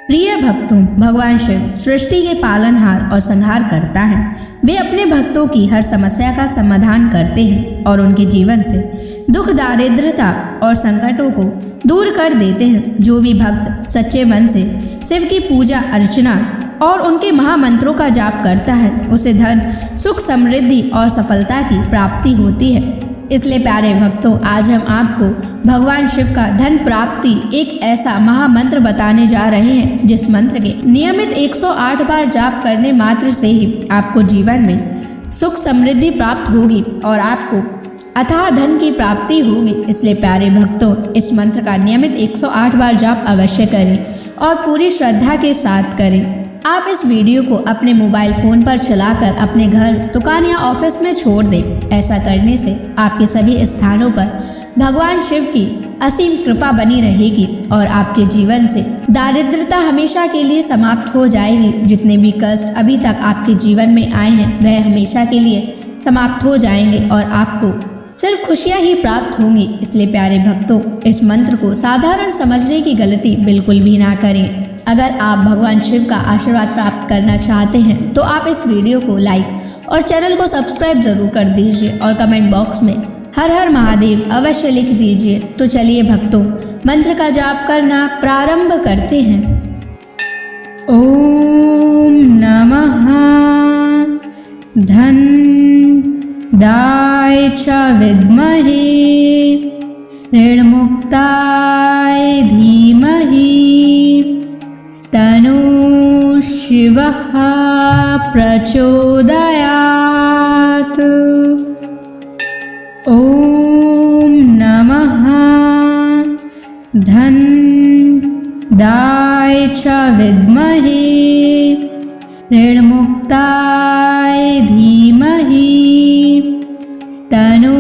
प्रिय भक्तों, भगवान शिव सृष्टि के पालनहार और संहार करता है। वे अपने भक्तों की हर समस्या का समाधान करते हैं और उनके जीवन से दुख, दारिद्रता और संकटों को दूर कर देते हैं। जो भी भक्त सच्चे मन से शिव की पूजा अर्चना और उनके महामंत्रों का जाप करता है, उसे धन, सुख, समृद्धि और सफलता की प्राप्ति होती है। इसलिए प्यारे भक्तों, आज हम आपको भगवान शिव का धन प्राप्ति एक ऐसा महामंत्र बताने जा रहे हैं, जिस मंत्र के नियमित 108 बार जाप करने मात्र से ही आपको जीवन में सुख समृद्धि प्राप्त होगी और आपको अथाह धन की प्राप्ति होगी। इसलिए प्यारे भक्तों, इस मंत्र का नियमित 108 बार जाप अवश्य करें और पूरी श्रद्धा के साथ करें। आप इस वीडियो को अपने मोबाइल फ़ोन पर चलाकर अपने घर, दुकान या ऑफिस में छोड़ दें। ऐसा करने से आपके सभी स्थानों पर भगवान शिव की असीम कृपा बनी रहेगी और आपके जीवन से दारिद्रता हमेशा के लिए समाप्त हो जाएगी। जितने भी कष्ट अभी तक आपके जीवन में आए हैं, वह हमेशा के लिए समाप्त हो जाएंगे और आपको सिर्फ खुशियाँ ही प्राप्त होंगी। इसलिए प्यारे भक्तों, इस मंत्र को साधारण समझने की गलती बिल्कुल भी ना करें। अगर आप भगवान शिव का आशीर्वाद प्राप्त करना चाहते हैं तो आप इस वीडियो को लाइक और चैनल को सब्सक्राइब जरूर कर दीजिए और कमेंट बॉक्स में हर हर महादेव अवश्य लिख दीजिए। तो चलिए भक्तों, मंत्र का जाप करना प्रारंभ करते हैं। ओम नमः धन दाय च विद्महे ऋणमुक्ताय धीमहि तनु शिवः प्रचोदयात्। ओम नमः धन दाय च विद्महे ऋणमुक्ताय धीमहि तनु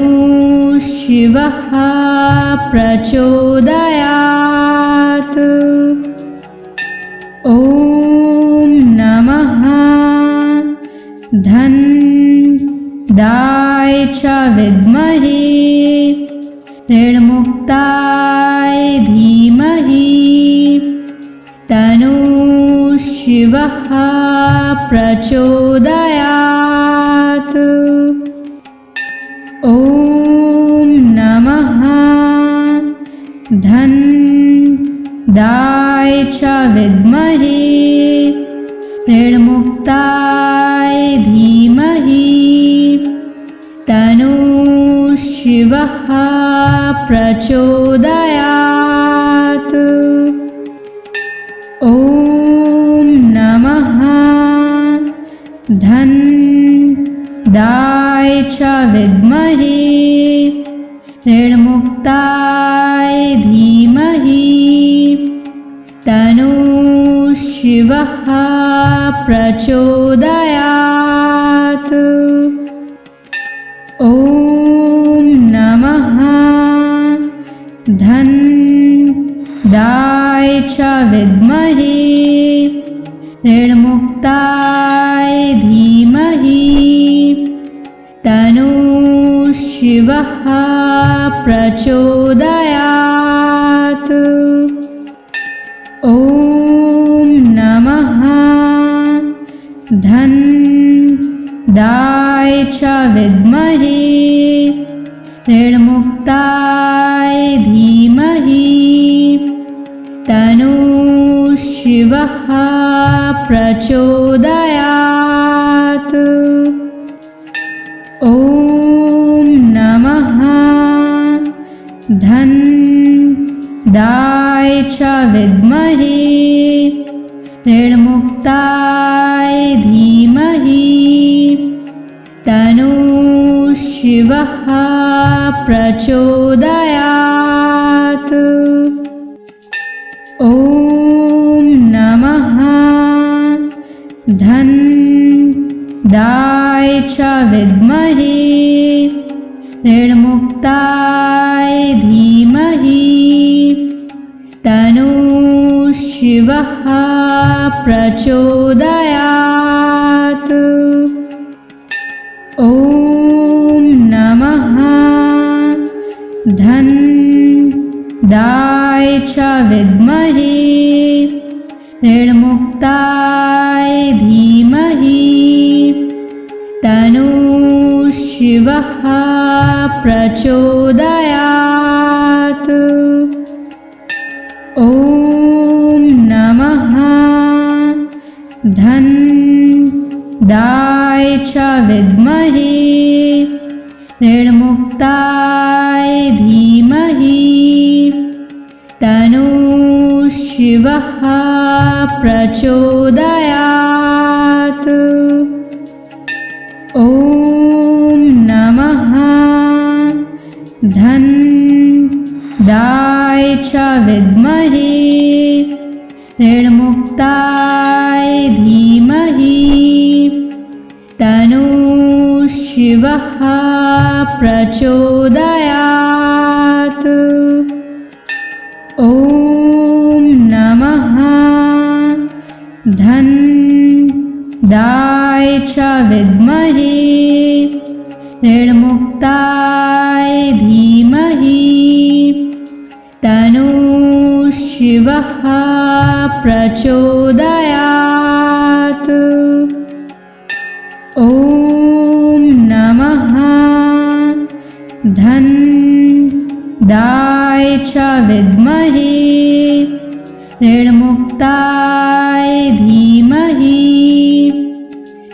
शिवः प्रचोदयात्। ओम नमः धन दाय च विद्महे ऋणमुक्ताय धीमहि तनु शिवः प्रचोदयात्। ओम नमः धन दाय च विद्महे ऋणमुक्ताय धीमहि तनु शिवः प्रचोदयात्। ओम नमः धन दाय च विद्महे ऋणमुक्ताय धीमहि तनु शिवः प्रचोदयात्। ओम नमः धन दाय च विद्महे ऋणमुक्ताय धीमहि तनु शिवः प्रचोदयात्। ओम नमः धन दाय च विद्महे ऋणमुक्ताय धीमहि तनु शिवः प्रचोदयात्। ओम नमः धन दाय च विद्महे ऋणमुक्ताय धीमहि तनु शिवः प्रचोदयात्। ओम नमः धन दाय च विद्महे ऋणमुक्ताय धीमहि तनु शिवः प्रचोदयात्। ओम नमः धन दाय च विद्महे ऋणमुक्ताय धीमहि तन्नः शिवः प्रचोदयात्। ॐ नमः धन्दाय च विद्महे ऋणमुक्ताय धीमहि तन्नः शिवः प्रचोदयात्। ॐ नमः धन्दाय च विद्महे ऋणमुक्ताय धीमहि तन्नः शिवः प्रचोदयात्। ॐ नमः धन्दाय च विद्महे ऋणमुक्ताय धीमहि तन्नः शिवः प्रचोदयात्। ॐ नमः धन्दाय च विद्महे ऋणमुक्ताय धीमहि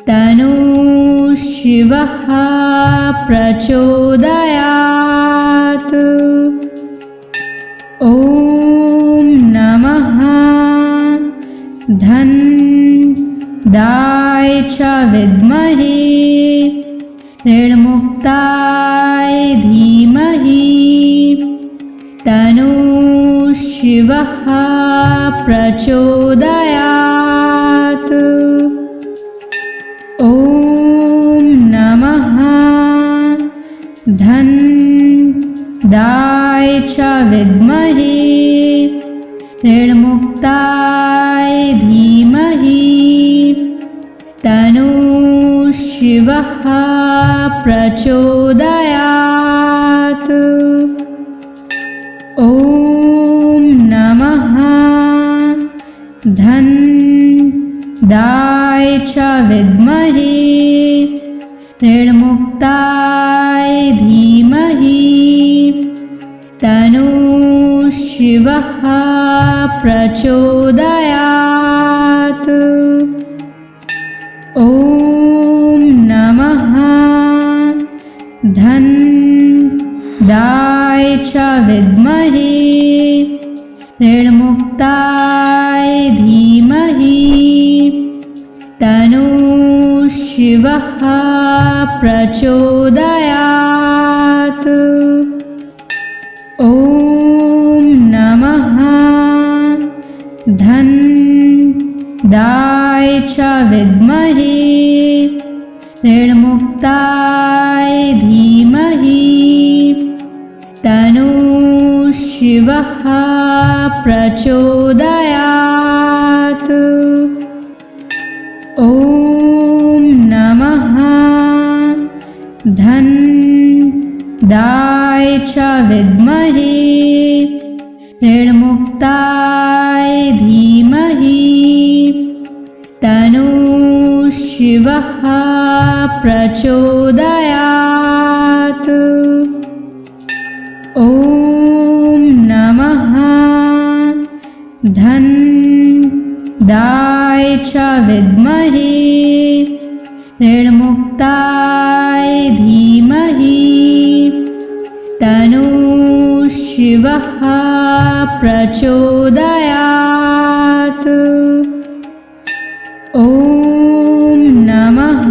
तन्नः शिवः प्रचोदयात्। ॐ नमः धन्दाय च विद्महे ऋणमुक्ताय धीमहि तन्नः शिवः प्रचोदयात्। ॐ नमः धन्दाय च विद्महे ऋणमुक्ताय धीमहि तन्नः शिवः प्रचोदयात्। ॐ नमः धन्दाय च विद्महे ऋणमुक्ताय धीमहि तन्नः शिवः प्रचोदयात्। ॐ नमः धन्दाय च विद्महे ऋणमुक्ताय धीमहि तन्नः शिवः प्रचोदयात्। ॐ नमः धन्दाय च विद्महे ऋणमुक्ताय धीमहि तन्नः शिवः प्रचोदयात्। ॐ नमः धन्दाय च विद्महे ऋणमुक्ताय धीमहि तन्नः शिवः प्रचोदयात्। ॐ नमः धन्दाय च विद्महे ऋणमुक्ताय धीमहि तन्नः शिवः प्रचोदयात्। ॐ नमः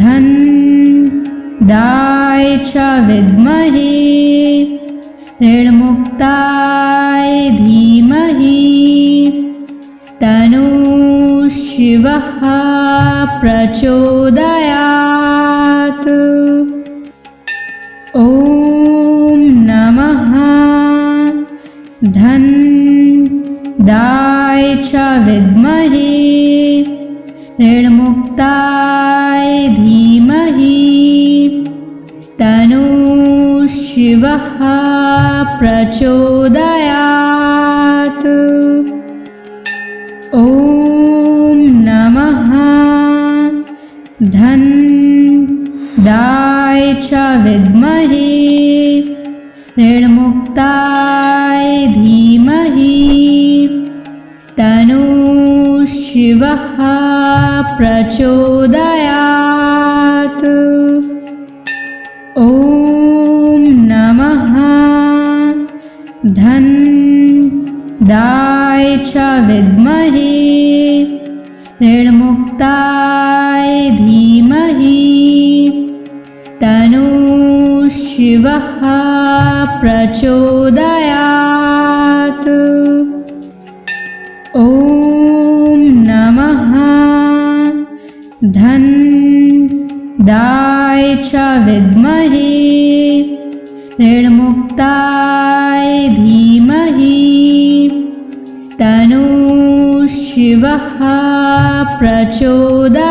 धन्दाय च विद्महे ऋणमुक्ताय धीमहि तन्नः शिवः प्रचोदयात्। ॐ नमः धन्दाय च विद्महे ऋणमुक्ताय धीमहि तन्नः शिवः प्रचोदयात्। च विद्महे ऋणमुक्ताय धीमहि तन्नः शिवः प्रचोदयात्। ॐ नमः धनदाय च विद्महे ऋणमुक्ताय धीमहि तन्नः शिवः प्रचोदयात्। ॐ नमः धनदाय च विद्महे ऋणमुक्ताय धीमहि तन्नः शिवः प्रचोदयात्।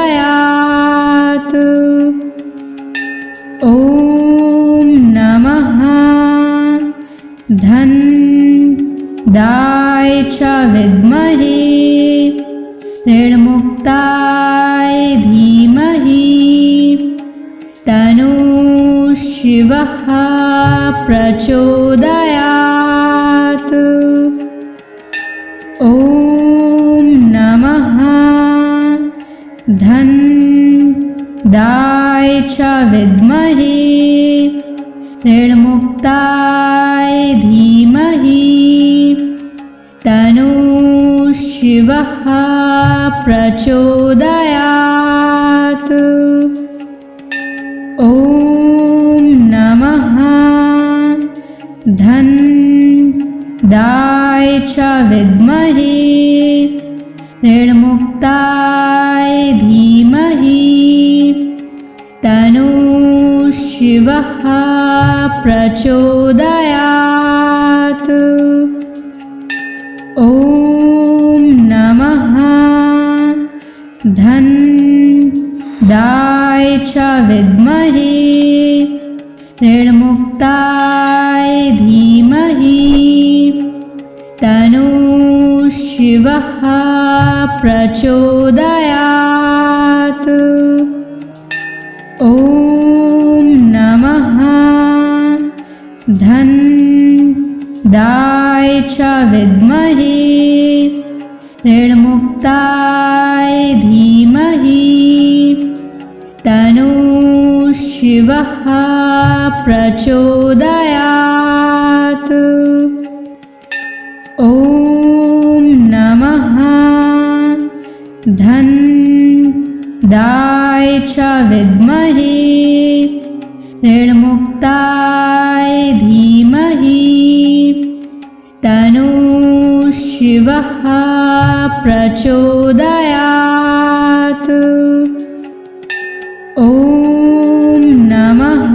ॐ नमः धनदाय च विद्महे ऋणमुक्ताय धीमहि तन्नः शिवः प्रचोदयात्। ॐ नमः धनदाय च विद्महे ऋणमुक्ताय धीमहि तन्नः शिवः प्रचोदयात्। ॐ नमः धनदाय च विद्महे ऋणमुक्ताय धीमहि तन्नः शिवः प्रचोदयात्। ॐ नमः धनदाय च विद्महे ऋणमुक्ताय धीमहि तन्नः शिवः प्रचोदयात्। ॐ नमः धनदाय च विद्महे ऋणमुक्ताय धीमहि तन्नः शिवः प्रचोदयात्। ॐ नमः धनदाय च विद्महे ऋणमुक्ताय धीमहि तन्नः शिवः प्रचोदयात्। ॐ नमः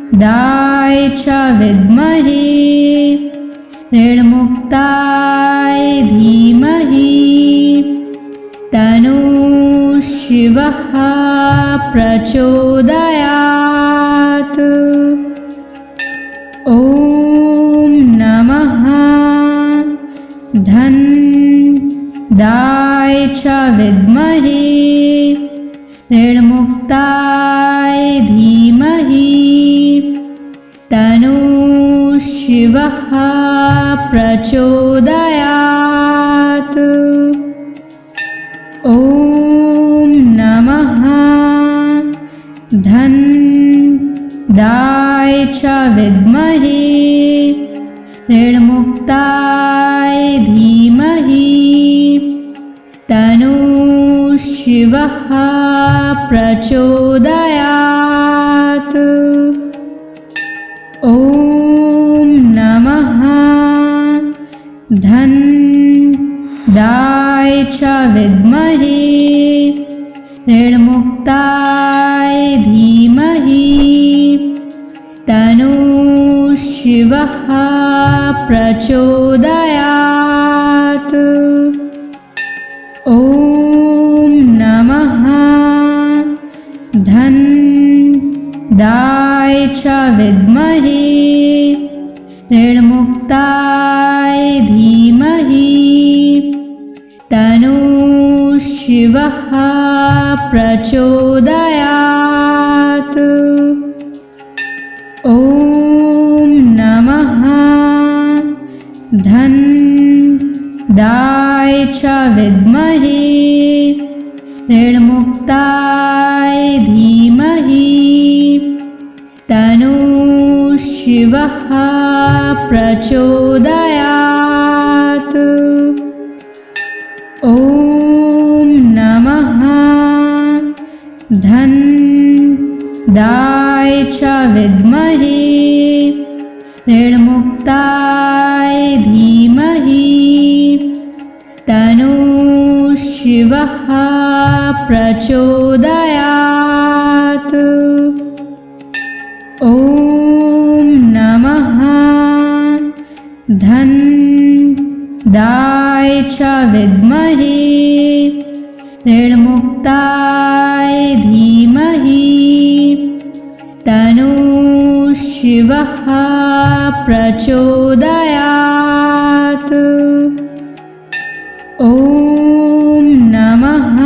धनदाय च विद्महे ऋणमुक्ताय धीमहि तन्नः शिवः प्रचोदयात्। ॐ नमः धनदाय च विद्महे ऋणमुक्ताय धीमहि तन्नः शिवः प्रचोदयात्। ॐ नमः धनदाय च विद्महे ऋणमुक्ताय धीमहि तन्नः शिवः प्रचोदयात्। ॐ नमः धनदाय च विद्महे ऋणमुक्ताय धीमहि तन्नः शिवः प्रचोदयात्। ॐ नमः धनदाय च विद्महे ऋणमुक्ताय धीमहि तन्नः शिवः प्रचोदयात्। ॐ नमः धन्दाय च विद्महे ऋणमुक्ताय धीमहि तन्नो शिवः प्रचोदयात्। ॐ नमः धन्दाय च विद्महे ऋणमुक्ताय धीमहि तन्नो शिवः प्रचोदयात्। ॐ नमः धन्दाय च विद्महे ऋणमुक्ताय धीमहि तन्नो शिवः प्रचोदयात्। ॐ नमः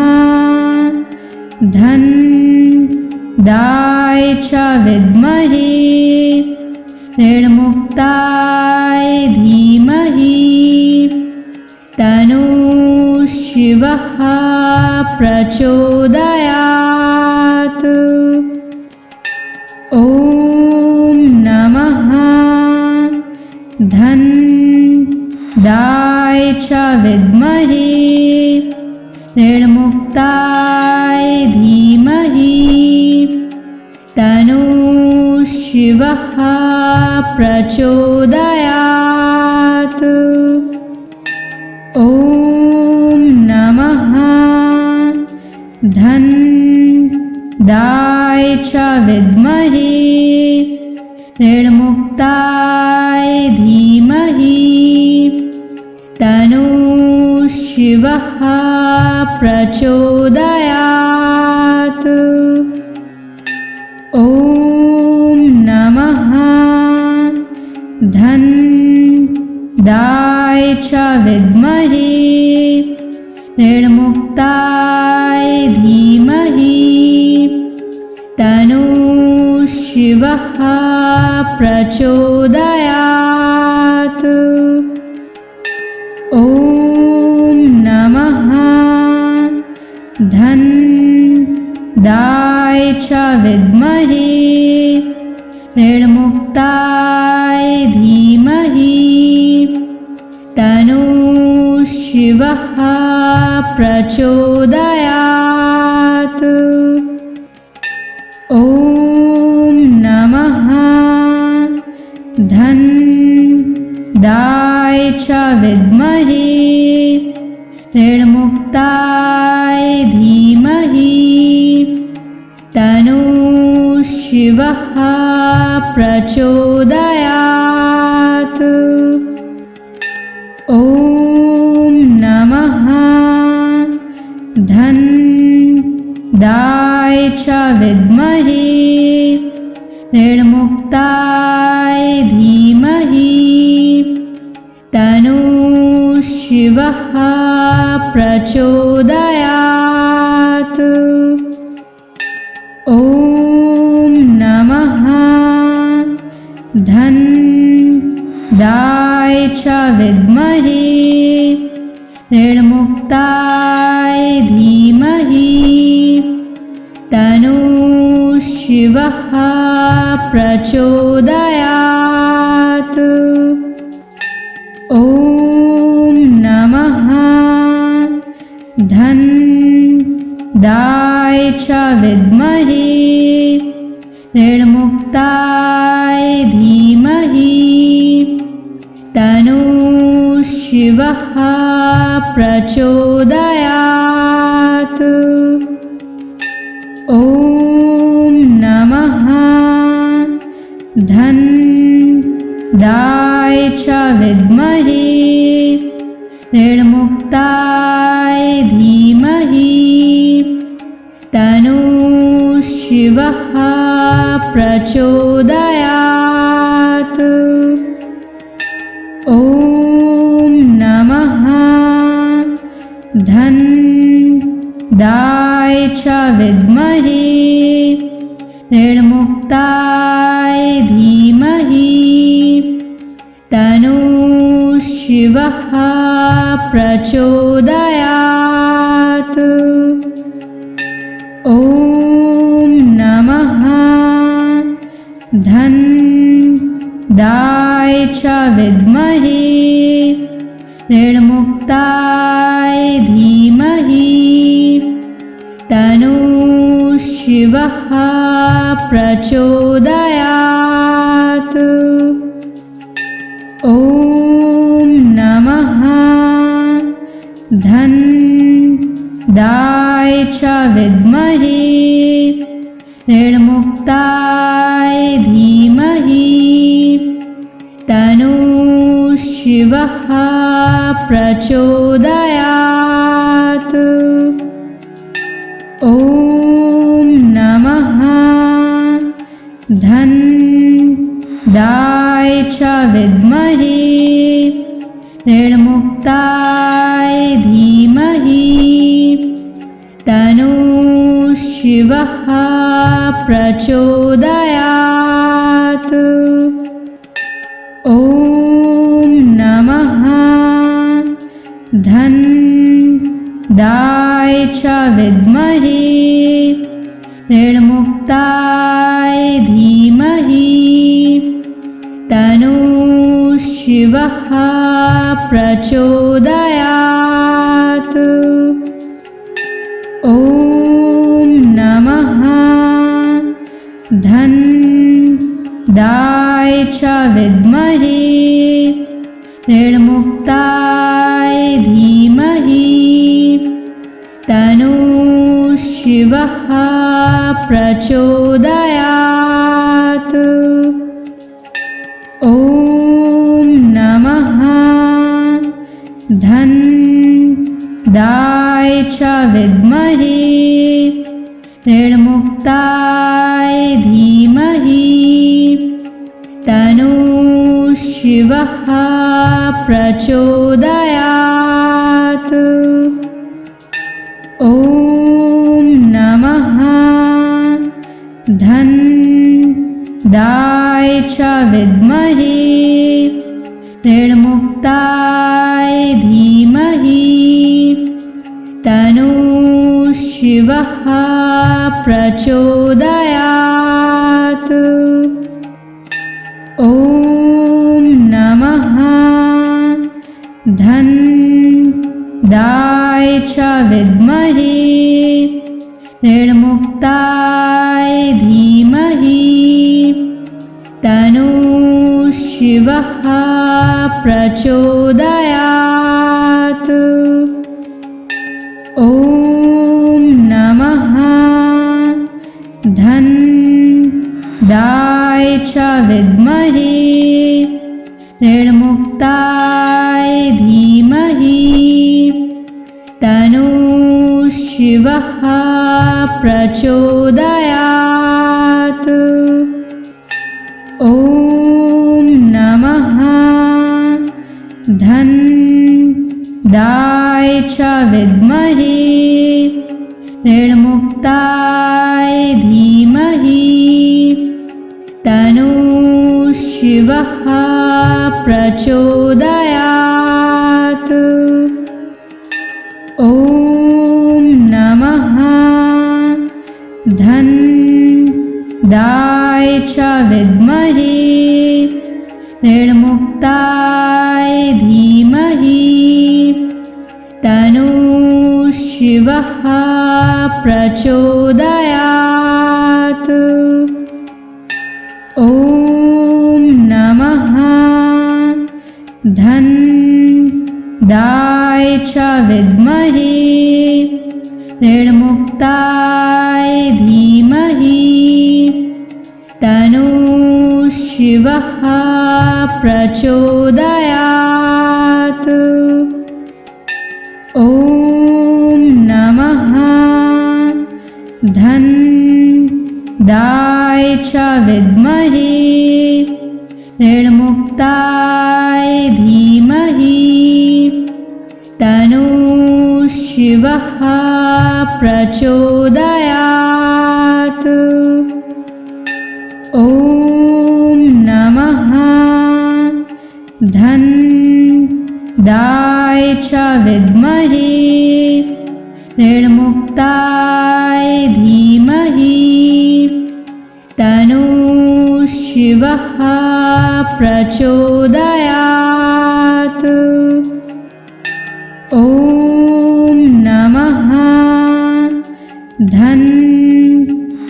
धन्दाय च विद्महे ऋणमुक्ताय धीमहि तन्नो शिवः प्रचोदयात्। ॐ नमः धन्दाय च विद्महे ऋणमुक्ताय धीमहि तन्नो शिवः प्रचोदयात्। ॐ नमः धन्दाय च विद्महे ऋणमुक्ताय धीमहि तन्नो शिवः प्रचोदयात्। ॐ नमः धन्दाय च विद्महे ऋणमुक्ताय धीमहि तन्नो शिवः प्रचोदयात्। ॐ नमः धन्दाय च विद्महे ऋणमुक्ताय धीमहि तन्नो शिवः प्रचोदयात्। ॐ नमः धन्दाय च विद्महे ऋणमुक्ताय धीमहि तन्नो शिवः प्रचोदयात्। ॐ नमः धन्दाय च विद्महे ऋणमुक्ताय धीमहि तन्नो शिवः प्रचोदयात्। ॐ नमः धन्दाय च विद्महे ऋणमुक्ताय धीमहि तन्नो शिवः प्रचोदयात्। ॐ नमः धन्दाय च विद्महे ऋणमुक्ताय धीमहि तन्नो शिवः प्रचोदयात्। ॐ नमः धन्दाय च विद्महे ऋणमुक्ताय धीमहि तन्नो शिवः प्रचोदयात्। ॐ नमः च विद्महे ऋणमुक्ताय धीमहि तन्नः शिवः प्रचोदयात्। ॐ नमः धनदाय च विद्महे ऋणमुक्ताय धीमहि तन्नः शिवः प्रचोदयात्। ॐ नमः धनदाय च विद्महे ऋणमुक्ताय धीमहि तन्नः शिवः प्रचोदयात्। ॐ नमः धनदाय च विद्महे ऋणमुक्ताय धीमहि तन्नः शिवः प्रचोदयात्। ॐ नमः धनदाय च विद्महे ऋणमुक्ताय धीमहि तन्नः शिवः प्रचोदयात्। ॐ नमः धनदाय च विद्महे ऋणमुक्ताय धीमहि तन्नः शिवः प्रचोदयात्। ॐ नमः धनदाय च विद्महे ऋणमुक्ताय धीमहि तन्नः शिवः प्रचोदयात्। ॐ नमः धनदाय च विद्महे ऋणमुक्ताय धीमहि तन्नः शिवः प्रचोदयात्। ॐ नमः धनदाय च विद्महे ऋणमुक्ताय धीमहि तन्नः शिवः प्रचोदयात्। ॐ नमः धनदाय च विद्महे ऋणमुक्ताय धीमहि तन्नः शिवः प्रचोदयात्। ॐ नमः धनदाय च विद्महे ऋणमुक्ताय धीमहि तन्नः शिवः प्रचोदयात्। ॐ नमः धनदाय च विद्महे ऋणमुक्ताय धीमहि तन्नः शिवः प्रचोदयात्। ॐ नमः धनदाय च विद्महे ऋणमुक्ताय धीमहि तन्नः शिवः प्रचोदयात्। ॐ नमः धनदाय च विद्महे ऋणमुक्ताय धीमहि तन्नः शिवः शिवः प्रचोदयात्। ॐ नमः धन्दाय च विद्महे ऋणमुक्ताय धीमहि तन्नो शिवः प्रचोदयात्। ॐ नमः धन्दाय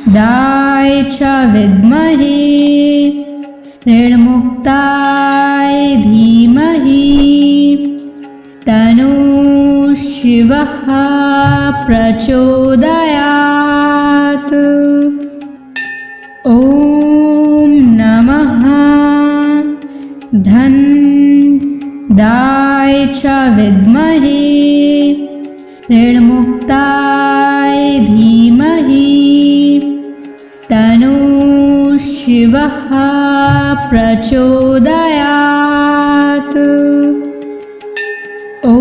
च विद्महे ऋणमुक्ताय धीमहि तन्नो शिवः प्रचोदयात्। ॐ नमः धन्दाय च विद्महे ऋणमुक्ताय धीमहि तन्नो शिवः प्रचोदयात्। ॐ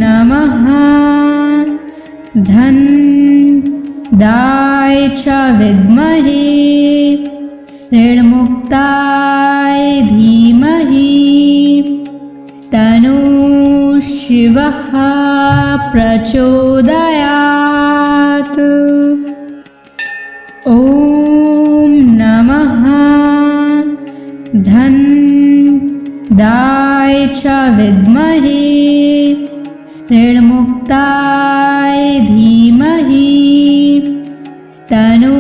नमः धन्दाय च विद्महे ऋणमुक्ताय धीमहि तन्नो शिवः प्रचोदयात्। ॐ नमः धन्दाय च विद्महे ऋणमुक्ताय धीमहि तन्नो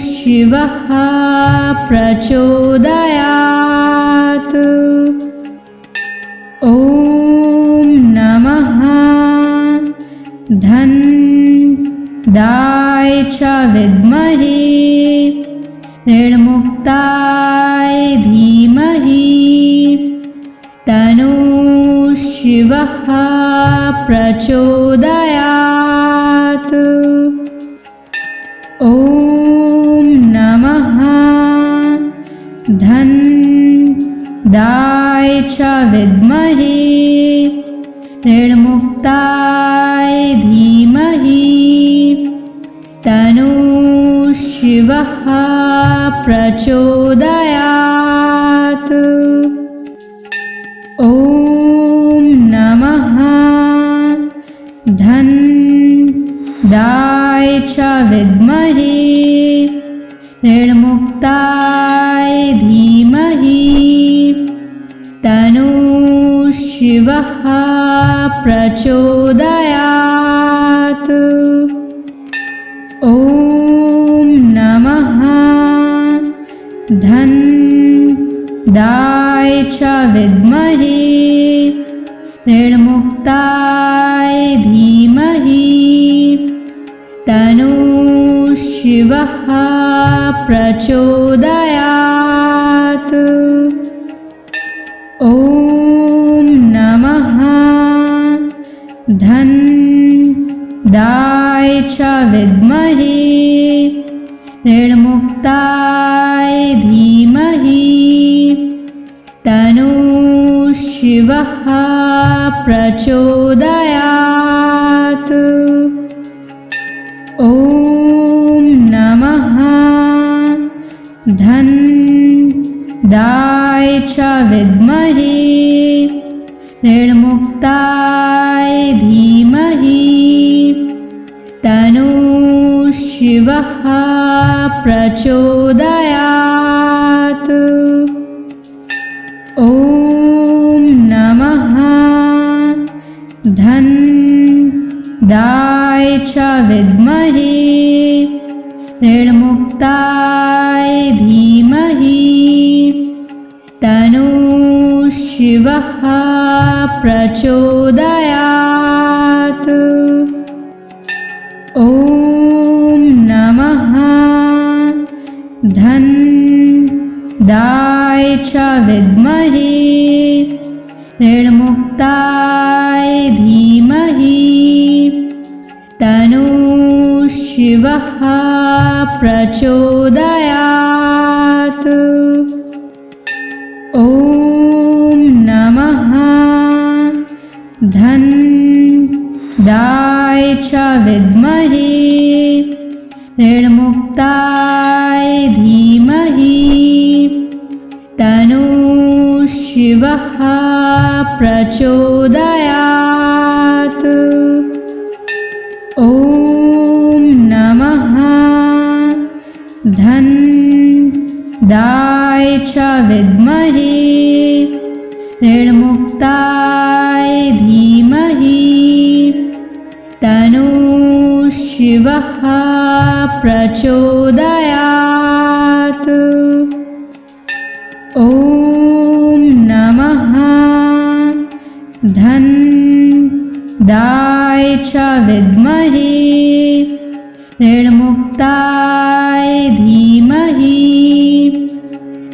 शिवः प्रचोदयात्। ॐ नमः धन्दाय च विद्महे ऋणमुक्ताय धीमहि तन्नो शिवः प्रचोदयात्। ॐ नमः धन्दाय च विद्महे ऋणमुक्ताय धीमहि तन्नो शिवः प्रचोदयात्। ॐ नमः धन्दाय च विद्महे ऋणमुक्ताय धीमहि तन्नो शिवः प्रचोदयात्। ॐ नमः धन्दाय च विद्महे ऋणमुक्ताय धीमहि तन्नो शिवः प्रचोदयात्। ॐ नमः धन्दाय च विद्महे ऋणमुक्ताय धीमहि तन्नो शिवः प्रचोदयात्। ॐ नमः धन्दाय च विद्महे ऋणमुक्ताय धीमहि तन्नो शिवः प्रचोदयात्। ॐ नमः धन्दाय च विद्महे ऋणमुक्ताय धीमहि तन्नो शिवः प्रचोदयात्। ॐ नमः धन्दाय च विद्महे ऋणमुक्ताय धीमहि तन्नो शिवः प्रचोदयात्। ॐ नमः धन्दाय च विद्महे ऋणमुक्ताय धीमहि तन्नो शिवः प्रचोदयात्। ॐ नमः धनदाय च विद्महे ऋणमुक्ताय धीमहि तन्नो शिवः प्रचोदयात्। ॐ नमः धनदाय च विद्महे ऋणमुक्ताय धीमहि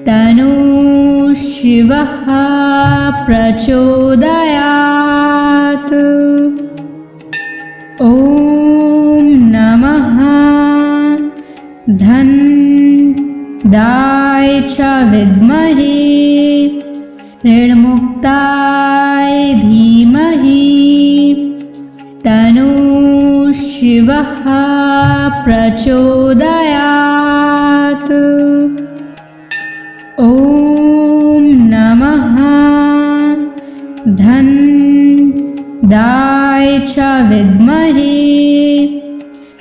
तन्नो शिवः प्रचोदयात्। ॐ नमः धनदाय च विद्महे ऋणमुक्ताय धीमहि तन्नो शिवः प्रचोदयात्। ॐ नमः धनदाय च विद्महे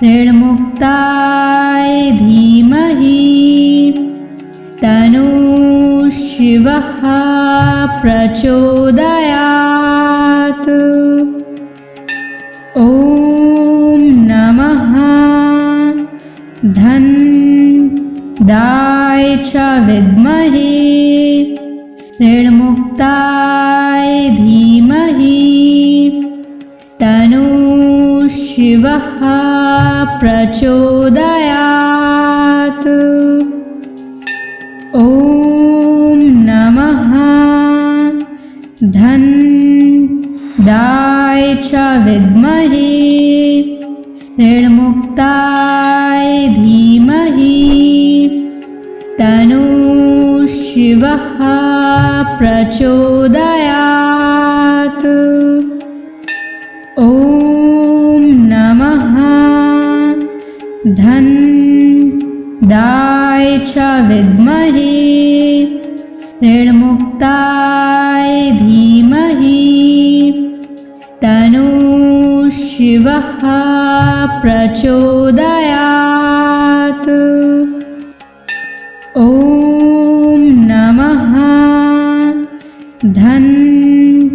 ऋणमुक्ताय धीमहि तन्नो शिवः प्रचोदयात्। ॐ नमः धनदाय च विद्महे ऋणमुक्ताय धीमहि तन्नो शिवः प्रचोदयात्। ॐ नमः धनदाय च विद्महे ऋणमुक्ताय धीमहि तन्नो शिवः प्रचोदयात्। ॐ नमः धनदाय च विद्महे ऋणमुक्ताय धीमहि तन्नो शिवः प्रचोदयात्। ॐ नमः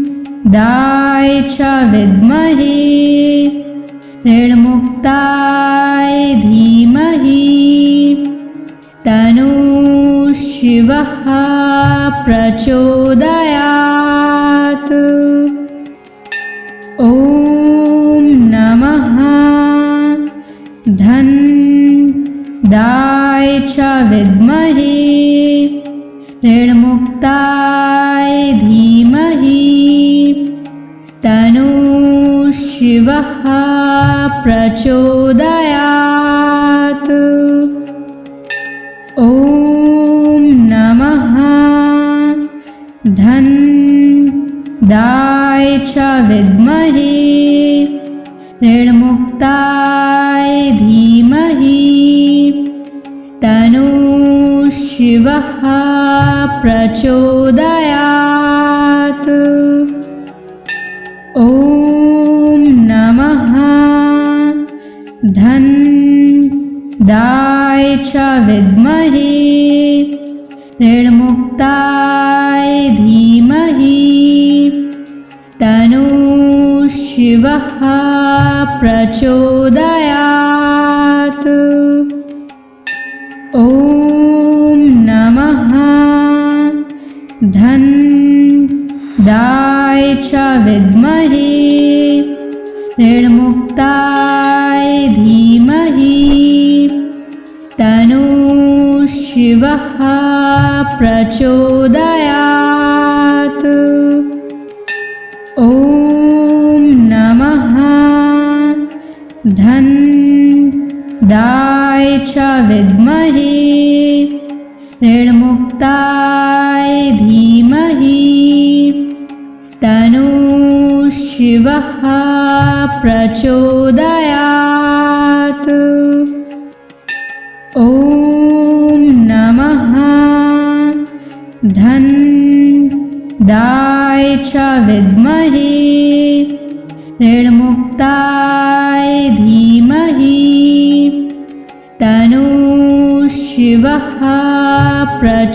धनदाय च विद्महे ऋणमुक्ताय धीमहि तन्नो शिवः प्रचोदयात्। ॐ नमः धनदाय च विद्महे ऋणमुक्ताय धीमहि तन्नो शिवः प्रचोदयात्। ॐ नमः धनदाय च विद्महे ऋणमुक्ताय धीमहि तन्नो शिवः प्रचोदयात्। ॐ नमः धनदाय च विद्महे ऋणमुक्ताय धीमहि तन्नो शिवः प्रचोदयात्। ॐ नमः धनदाय च विद्महे ऋणमुक्ताय धीमहि तन्नो शिवः प्रचोदयात्। ॐ नमः धनदाय च विद्महे ऋणमुक्ताय धीमहि तन्नो शिवः प्रचोदयात्। ॐ नमः धन्दाय च विद्महे ऋणमुक्ताय धीमहि तन्नो शिवः प्रचोदयात्।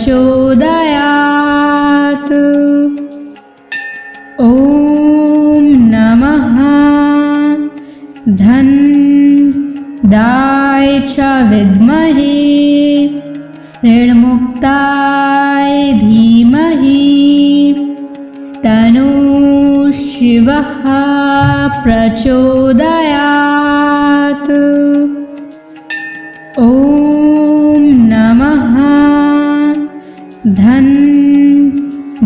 ॐ नमः धन्दाय च विद्महे ऋणमुक्ताय धीमहि तन्नो शिवः प्रचोदयात्। ॐ नमः धन्दाय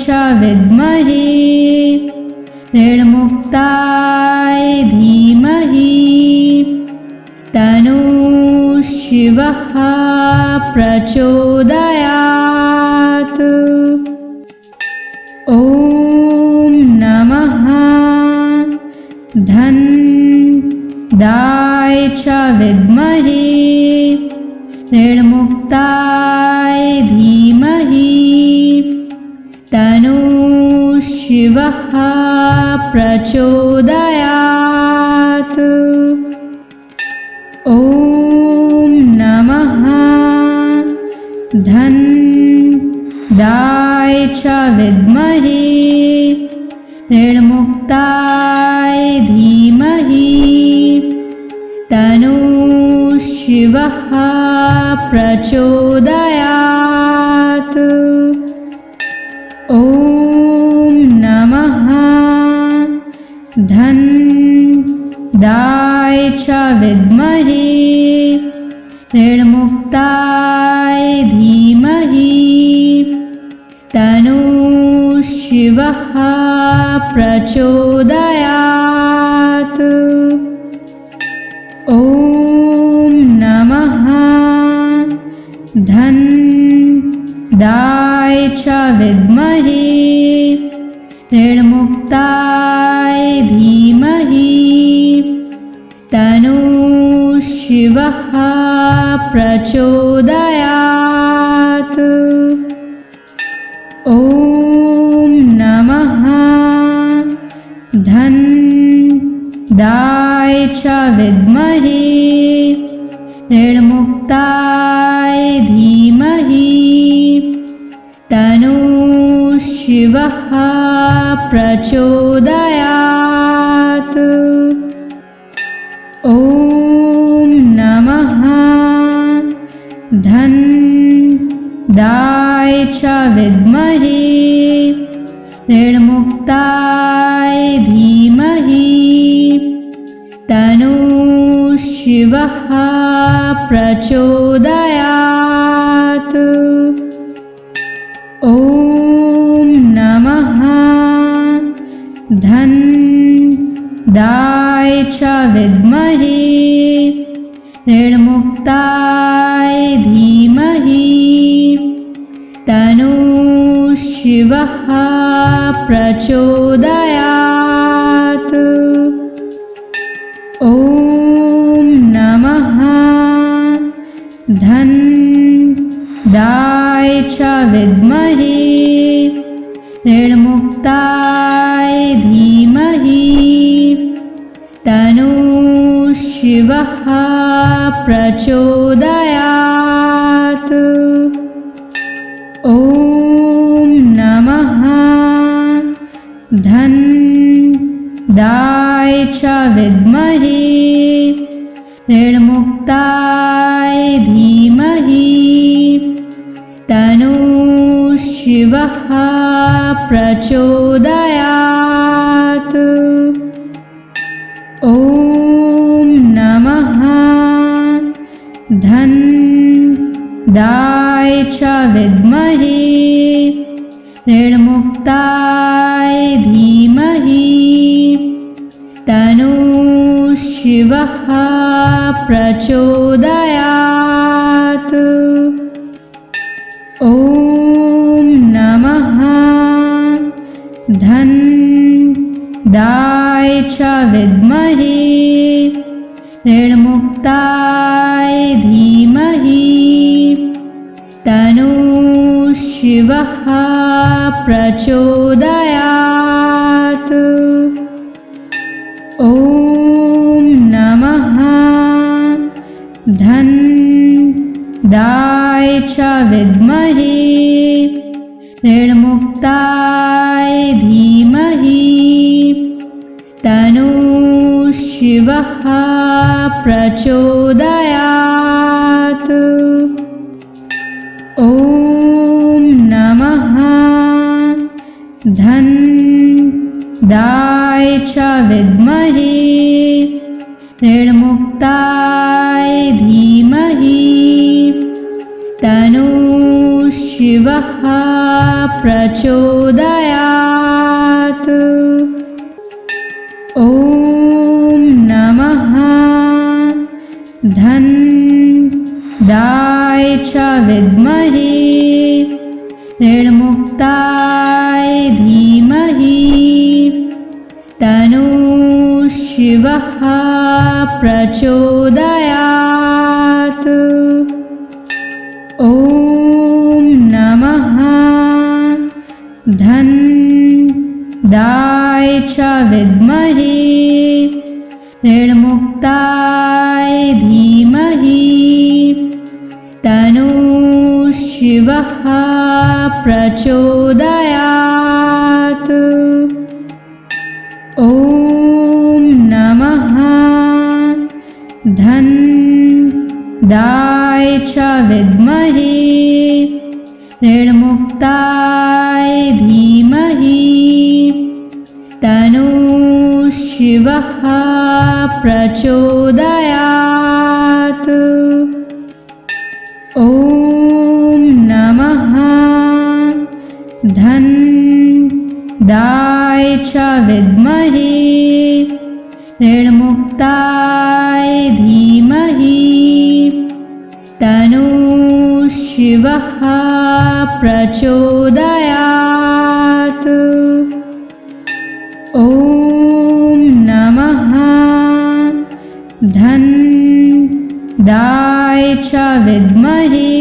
च विद्महे ऋणमुक्ताय धीमहि तन्नो शिवः प्रचोदयात्। ॐ नमः धन्दाय च विद्महे ऋणमुक्ताय धीमहि तन्नो शिवः प्रचोदयात्। ॐ नमः धन्दाय च विद्महे ऋणमुक्ताय धीमहि तन्नो शिवः प्रचोदयात्। ॐ नमः धन्दाय च विद्महे ऋणमुक्ताय धीमहि तन्नो शिवः प्रचोदयात्। ॐ नमः धन्दाय च विद्महे ऋणमुक्ताय धीमहि तन्नो शिवः प्रचोदयात्। ॐ नमः धन्दाय च विद्महे ऋणमुक्ताय धीमहि तन्नो शिवः प्रचोदयात्। ॐ नमः धन्दाय च विद्महे ऋणमुक्ताय धीमहि तन्नो शिवः प्रचोदयात्। ॐ नमः धन्दाय च विद्महे ऋणमुक्ताय धीमहि तन्नो शिवः प्रचोदयात्। ॐ नमः धन्दाय च विद्महे ऋणमुक्ताय धीमहि तन्नो शिवः प्रचोदयात्। ॐ नमः धन्दाय च विद्महे ऋणमुक्ताय धीमहि तन्नो शिवः प्रचोदयात्। ॐ नमः धन्दाय च विद्महे ऋणमुक्ताय धीमहि तन्नो शिवः प्रचोदयात्। ॐ नमः च विद्महे ऋणमुक्ताय धीमहि तन्नो शिवः प्रचोदयात्। ॐ नमः धन्दाय च विद्महे ऋणमुक्ताय धीमहि तन्नो शिवः प्रचोदयात्। ॐ नमः धन्दाय च विद्महे ऋणमुक्ताय धीमहि तन्नो शिवः प्रचोदयात्। ॐ नमः धन्दाय च विद्महे ऋणमुक्ताय धीमहि तन्नो शिवः प्रचोदयात्। ॐ नमः धन्दाय च विद्महे ऋणमुक्ताय धीमहि तन्नो शिवः प्रचोदयात्। ॐ नमः धन्दाय च विद्महे ऋणमुक्ताय धीमहि तन्नो शिवः प्रचोदयात्। ॐ नमः धन्दाय च विद्महे ऋणमुक्ताय धीमहि तन्नो शिवः प्रचोदयात्। ॐ नमः धन्दाय च विद्महे ऋणमुक्ताय धीमहि तन्नो शिवः प्रचोदयात्। ॐ नमः धन्दाय च विद्महे ऋणमुक्ताय धीमहि तन्नो शिवः प्रचोदयात्। ॐ नमः धन्दाय च विद्महे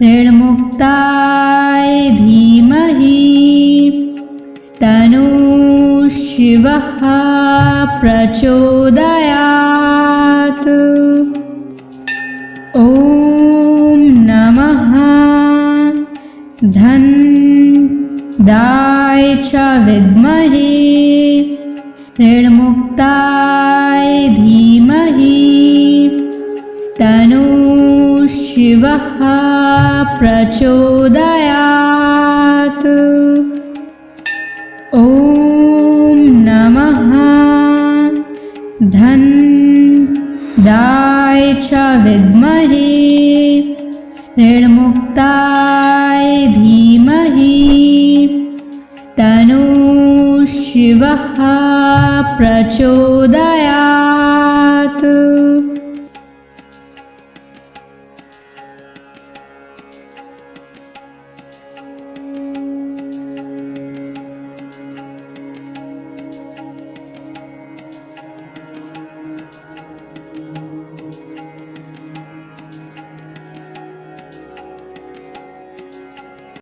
ऋणमुक्ताय धीमहि तन्नो शिवः प्रचोदयात्। ॐ नमः धन्दाय च विद्महे ऋणमुक्ताय धीमहि तन्नो शिवः प्रचोदयात्। ॐ नमः धन्दाय च विद्महे ऋणमुक्ताय धीमहि तन्नो शिवः प्रचोदयात्। ॐ नमः धन्दाय च विद्महे ऋणमुक्ताय धीमहि तन्नो शिवः प्रचोदयात्।